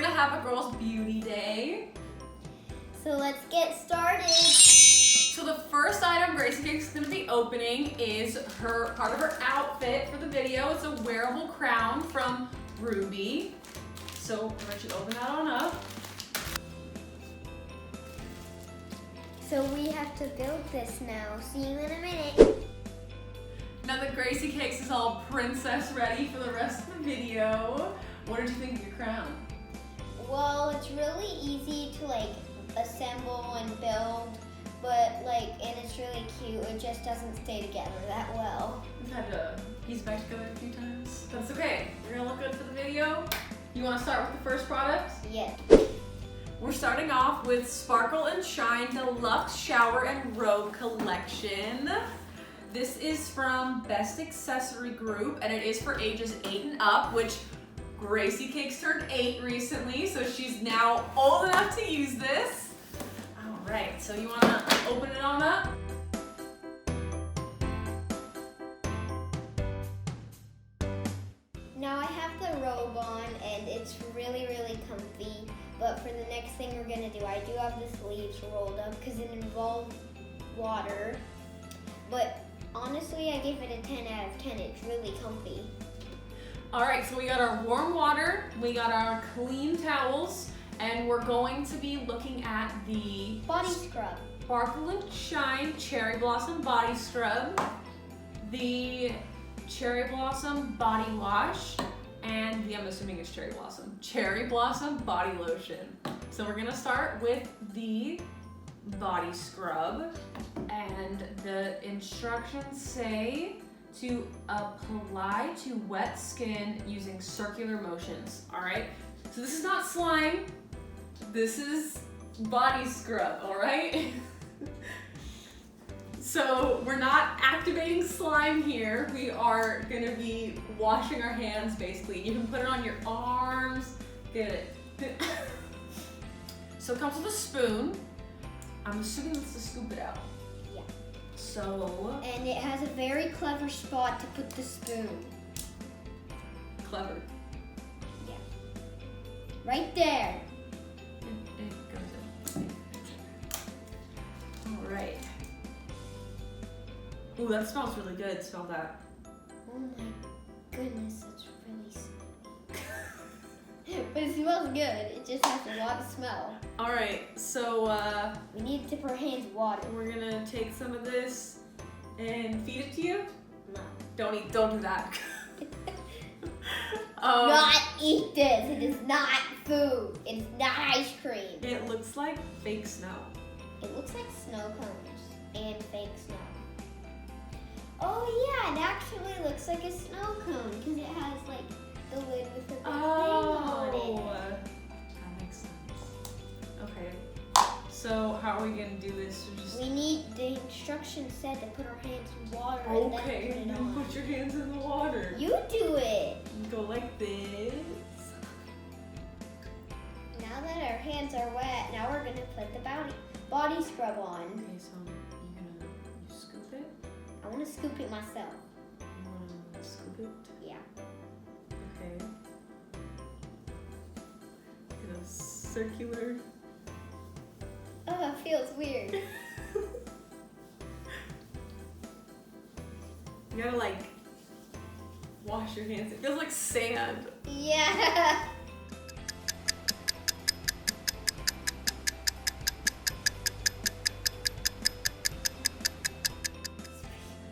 gonna have a girls' beauty day. So let's get started. So the first item Gracie Cakes is gonna be opening is part of her outfit for the video. It's a wearable crown from Ruby. So we're going to open that on up. So we have to build this now. See you in a minute. Now that Gracie Cakes is all princess ready for the rest of the video, what did you think of your crown? Well, it's really easy to assemble and build, but and it's really cute. It just doesn't stay together that well. We've had to piece it back together a few times. But it's okay. We're gonna look good for the video. You wanna start with the first product? Yeah. We're starting off with Sparkle and Shine Deluxe Shower and Robe Collection. This is from Best Accessory Group, and it is for ages 8 and up, which Gracie Cakes turned 8 recently, so she's now old enough to use this. All right, so you wanna open it on up? Now I have the robe on, and it's really, really comfy. But for the next thing we're gonna do, I do have the sleeves rolled up because it involves water. But honestly, I gave it a 10 out of 10. It's really comfy. All right, so we got our warm water, we got our clean towels, and we're going to be looking at the Body scrub. Sparkle and Shine Cherry Blossom Body Scrub, the Cherry Blossom Body Wash, and I'm assuming it's Cherry Blossom Body Lotion. So we're gonna start with the body scrub, and the instructions say to apply to wet skin using circular motions. All right, so this is not slime, this is body scrub, all right? So we're not activating slime here. We are gonna be washing our hands basically. You can put it on your arms, get it. So it comes with a spoon. I'm assuming this is to scoop it out. Yeah. So. And it has a very clever spot to put the spoon. Clever. Yeah. Right there. It goes in. All right. Ooh, that smells really good. Smell that. Oh my goodness, it's really smelly. But it smells good. It just has a lot of smell. All right, so We need to dip our hands in water. we're gonna take some of this and feed it to you. No. Don't do that. Not eat this. It is not food. It is not ice cream. It looks like fake snow. It looks like snow cones and fake snow. Oh yeah, it actually looks like a snow cone because it has the lid with the big thing on it. That makes sense. Okay, so how are we gonna do this? We need the instructions said to put our hands in water and Okay, then put it then on. put your hands in the water. You do it. Go like this. Now that our hands are wet, now we're gonna put the body scrub on. Okay, so you scoop it? I want to scoop it myself. You wanna scoop it? Yeah. Okay. Get a circular. Oh, it feels weird. You gotta wash your hands. It feels like sand. Yeah.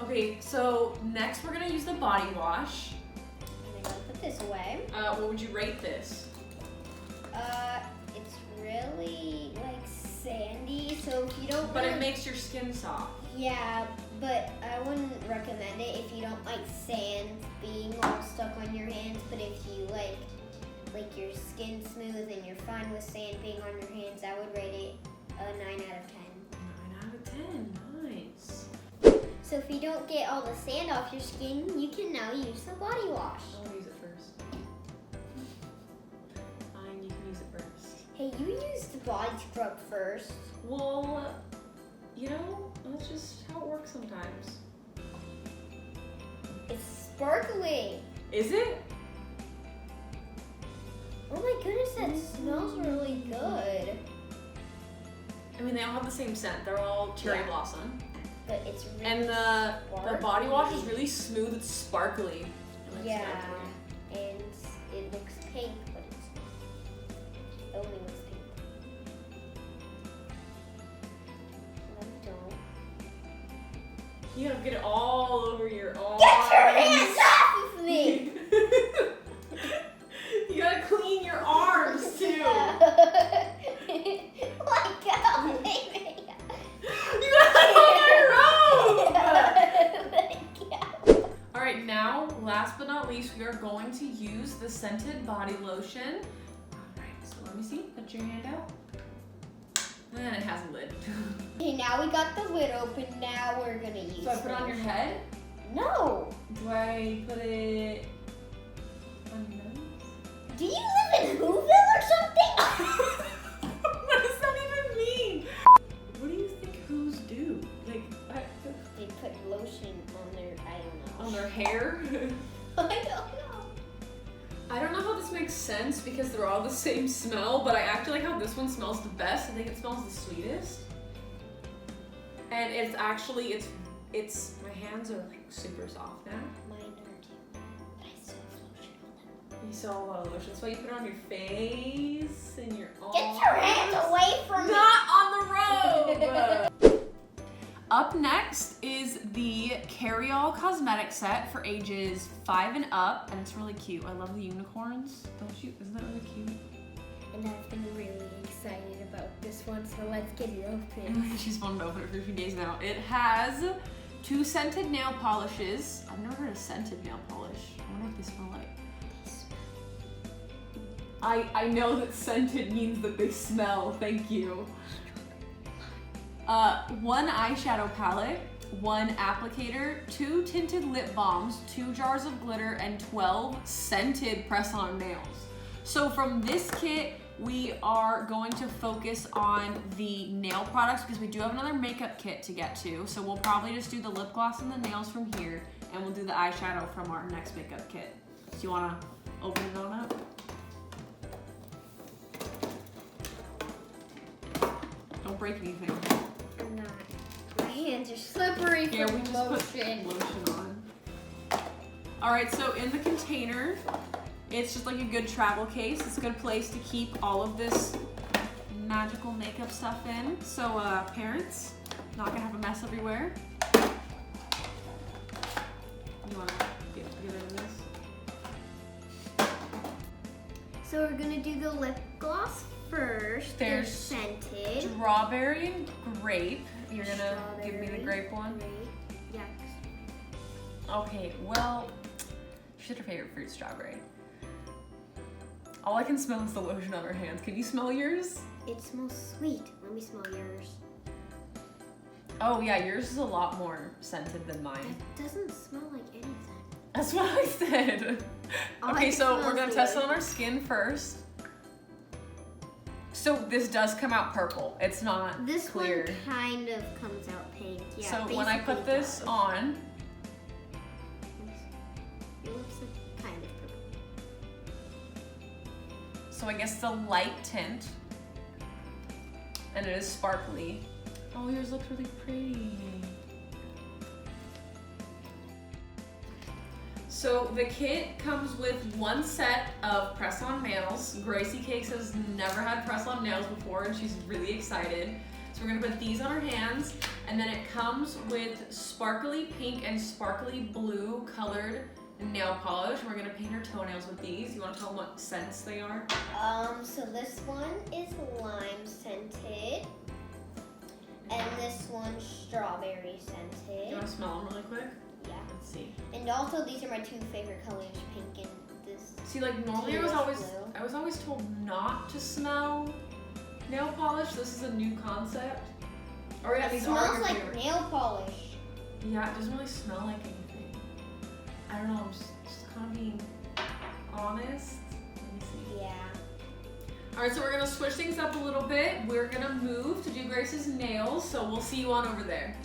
Okay, so next we're gonna use the body wash. I'm gonna put this away. What would you rate this? It's really sandy, so if you don't. But really, it makes your skin soft. Yeah, but I wouldn't recommend it if you don't like sand being all stuck on your hands. But if you like your skin smooth and you're fine with sand being on your hands, I would rate it a 9 out of 10. 9 out of 10, nice. So if you don't get all the sand off your skin, you can now use the body wash. I wanna use it first. Fine, you can use it first. Hey, you used the body scrub first. Well, that's just how it works sometimes. It's sparkling. Is it? Oh my goodness, that smells really good. I mean, they all have the same scent. They're all cherry Yeah. blossom. But it's really And the body wash is really smooth. It's sparkly. It looks Yeah, sparkly. and it looks pink, but it's not. It only looks pink. No, don't. You gotta get it all over your arms. Get your hands off of me! You gotta clean your arms too. Let go, baby. You gotta clean your robe. Let go. All right, now, last but not least, we are going to use the scented body lotion. All right, so let me see. Put your hand out. And it has a lid. Okay, now we got the lid open. Now we're gonna use. So I put it on your head. No. Do I put it on your nose? Do you live in Whoville or something? What does that even mean? What do you think who's do? Like, They put lotion on their. I don't know. on their hair? I don't know. I don't know how this makes sense because they're all the same smell, but I actually like how this one smells the best. I think it smells the sweetest. And it's actually, it's my hands are like super soft now. Mine are too. But I still have lotion on them. You saw a lot of lotion. That's why you put it on your face and your arms. Get your hands away from me! Not on the robe! Up next is the Carry-All cosmetic set for ages 5 and up, and it's really cute. I love the unicorns. Don't you? Isn't that really cute? And I've been really excited about this one, so let's get it open. She's wanted to open it for a few days now. It has 2 scented nail polishes. I've never heard of scented nail polish. I wonder what they smell like. I know that scented means that they smell. Thank you. 1 eyeshadow palette, 1 applicator, 2 tinted lip balms, 2 jars of glitter, and 12 scented press-on nails. So from this kit, we are going to focus on the nail products because we do have another makeup kit to get to. So we'll probably just do the lip gloss and the nails from here, and we'll do the eyeshadow from our next makeup kit. Do you want to open it on up? Don't break anything. I'm not. My hands are slippery Yeah, from we just lotion. put lotion on. All right, so in the container, it's just like a good travel case. It's a good place to keep all of this magical makeup stuff in. So parents, not gonna have a mess everywhere. You wanna get rid of this? So we're gonna do the lip gloss first. They're There's scented. Strawberry and grape. You're gonna give me the Strawberry, grape one? grape. Yeah. Okay, well, she's her favorite fruit, strawberry. All I can smell is the lotion on her hands. Can you smell yours? It smells sweet. Let me smell yours. Oh yeah, yours is a lot more scented than mine. It doesn't smell like anything. That's what I said. All I Okay, can so smell we're is gonna the test it on lotion. our skin first. So this does come out purple. It's not This clear. one kind of comes out pink. Yeah. So when I put basically this does. on, It looks like kind of purple. so I guess it's a light tint, and it is sparkly. Oh, yours looks really pretty. So the kit comes with 1 set of press-on nails. Gracie Cakes has never had press-on nails before, and she's really excited. So we're gonna put these on her hands, and then it comes with sparkly pink and sparkly blue colored nail polish. We're gonna paint her toenails with these. You wanna tell them what scents they are? So this one is lime scented. And this one's strawberry Do scented. you wanna smell them really quick? Yeah. Let's see. And also these are my 2 favorite colors, pink and this. See, like normally I was always told not to smell nail polish. This is a new concept. Or yeah, It these are smells your like favorite. nail polish. Yeah, it doesn't really smell like anything. I don't know, I'm just kind of being honest. Let me see. Yeah. All right, so we're gonna switch things up a little bit. We're gonna move to do Grace's nails, so we'll see you on over there.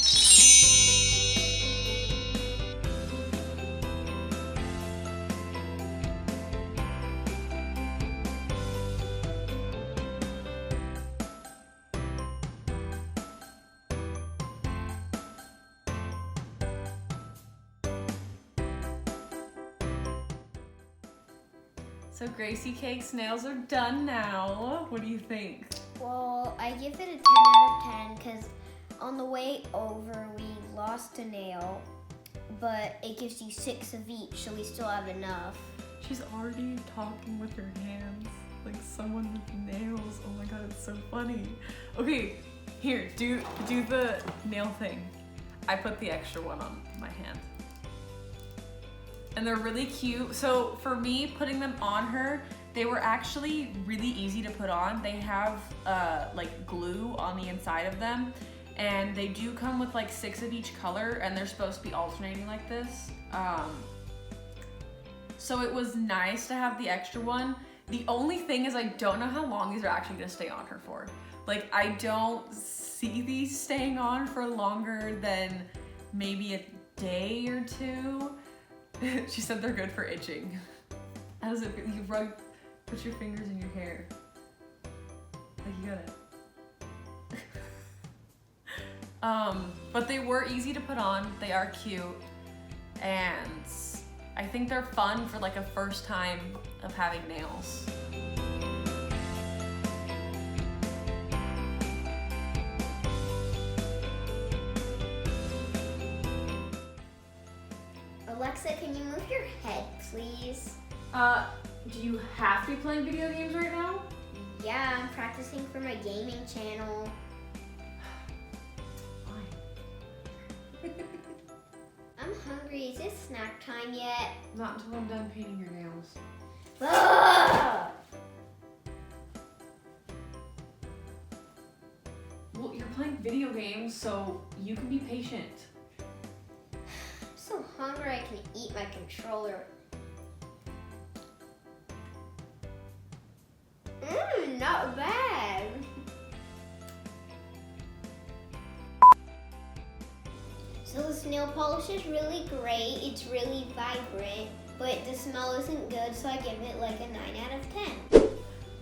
So Gracie Cake's nails are done now. What do you think? Well, I give it a 10 out of 10 because on the way over we lost a nail, but it gives you 6 of each, so we still have enough. She's already talking with her hands like someone with nails. Oh my god, it's so funny. Okay, here, do the nail thing. I put the extra one on my hand. And they're really cute. So for me, putting them on her, they were actually really easy to put on. They have like glue on the inside of them, and they do come with like 6 of each color, and they're supposed to be alternating like this. So it was nice to have the extra one. The only thing is I don't know how long these are actually gonna stay on her for. Like, I don't see these staying on for longer than maybe a day or 2. She said they're good for itching. How does it feel? You put your fingers in your hair. Like, you got it. But they were easy to put on. They are cute. And I think they're fun for like a first time of having nails. Alexa, can you move your head, please? Do you have to be playing video games right now? Yeah, I'm practicing for my gaming channel. Fine. I'm hungry. Is it snack time yet? Not until I'm done painting your nails. Ugh! Well, you're playing video games, so you can be patient. I'm so hungry I can eat my controller. Not bad. So this nail polish is really great. It's really vibrant, but the smell isn't good, so I give it like a 9 out of 10.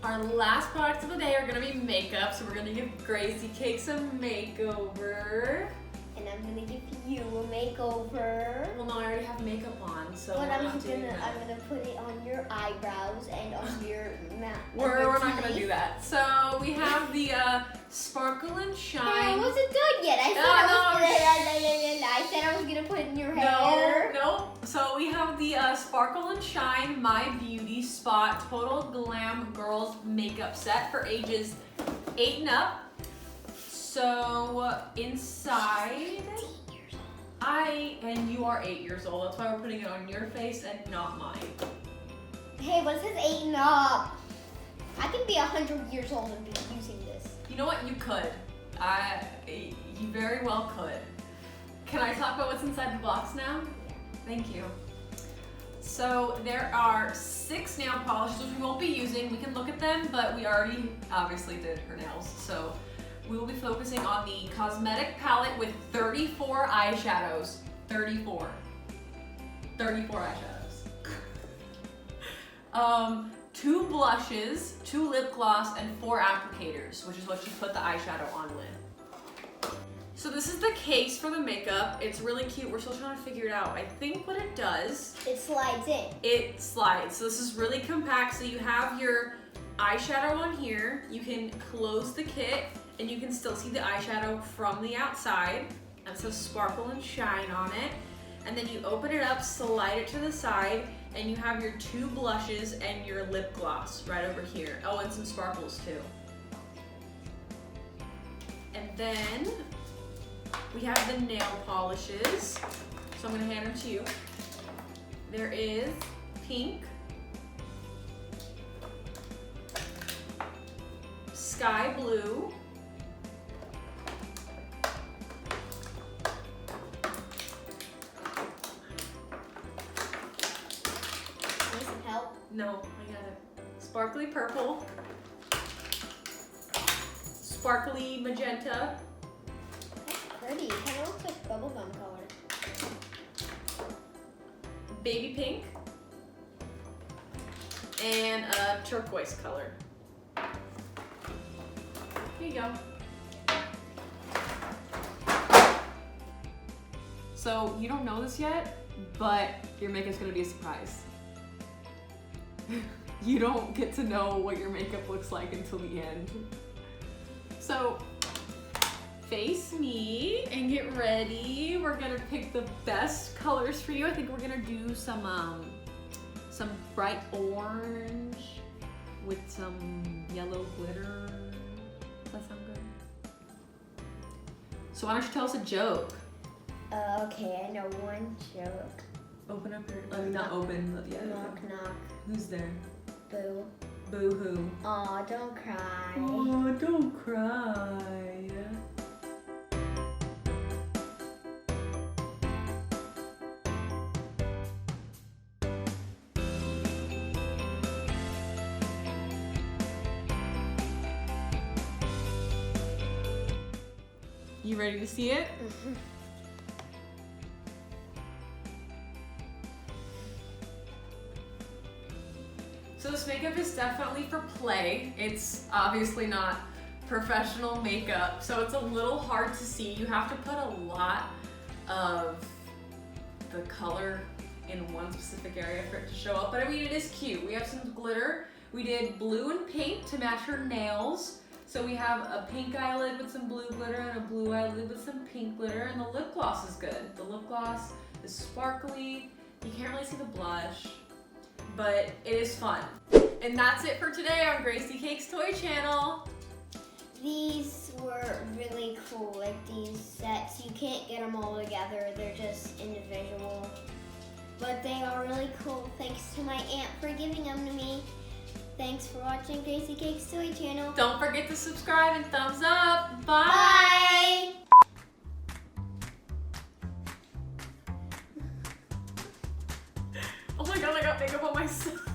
Our last products of the day are gonna be makeup, so we're gonna give Gracie Cake some makeover. And I'm gonna give you a makeover. Well, no, I already have makeup on, so But we're I'm not doing that. gonna put it on your eyebrows and on your mouth. We're not gonna do that. So we have the Sparkle and Shine. Hey, it wasn't done yet. I said I was gonna put it in your hair. No. So we have the Sparkle and Shine My Beauty Spot Total Glam Girls Makeup Set for ages 8 and up. So inside, and you are 8 years old. That's why we're putting it on your face and not mine. Hey, what says 8 and up? I can be 100 years old and be using this. You know what? You could. You very well could. Can I talk about what's inside the box now? Yeah. Thank you. So there are 6 nail polishes which we won't be using. We can look at them, but we already obviously did her nails. So we will be focusing on the cosmetic palette with 34 eyeshadows. 34 eyeshadows. 2 blushes, 2 lip gloss, and 4 applicators, which is what she put the eyeshadow on with. So this is the case for the makeup. It's really cute. We're still trying to figure it out. I think what it does, It slides in. it slides. So this is really compact. So you have your eyeshadow on here. You can close the kit and you can still see the eyeshadow from the outside. And it says Sparkle and Shine on it. And then you open it up, slide it to the side, and you have your 2 blushes and your lip gloss right over here. Oh, and some sparkles too. And then we have the nail polishes. So I'm gonna hand them to you. There is pink, sky blue, Need some help? no, I got it. Sparkly purple, sparkly magenta, That's pretty. It kind of looks like bubblegum color. baby pink, and a turquoise color. Here you go. So you don't know this yet, but your makeup's gonna be a surprise. you don't get to know what your makeup looks like until the end. So face me and get ready. We're gonna pick the best colors for you. I think we're gonna do some bright orange with some yellow glitter. Does that sound good? So why don't you tell us a joke? Okay, I know one joke. Open up your, I mean not open, yeah. Knock, knock. Who's there? Boo. Boo hoo. Aw, don't cry. Oh, don't cry. You ready to see it? So this makeup is definitely for play. It's obviously not professional makeup, so it's a little hard to see. You have to put a lot of the color in one specific area for it to show up. But I mean, it is cute. We have some glitter. We did blue and pink to match her nails. So we have a pink eyelid with some blue glitter and a blue eyelid with some pink glitter, and the lip gloss is good. The lip gloss is sparkly. You can't really see the blush, but it is fun. And that's it for today on Gracie Cake's Toy Channel. These were really cool, like these sets. You can't get them all together, they're just individual. But they are really cool. Thanks to my aunt for giving them to me. Thanks for watching Gracie Cake's Toy Channel. Don't forget to subscribe and thumbs up. Bye! Bye! Oh my god, I got makeup on myself.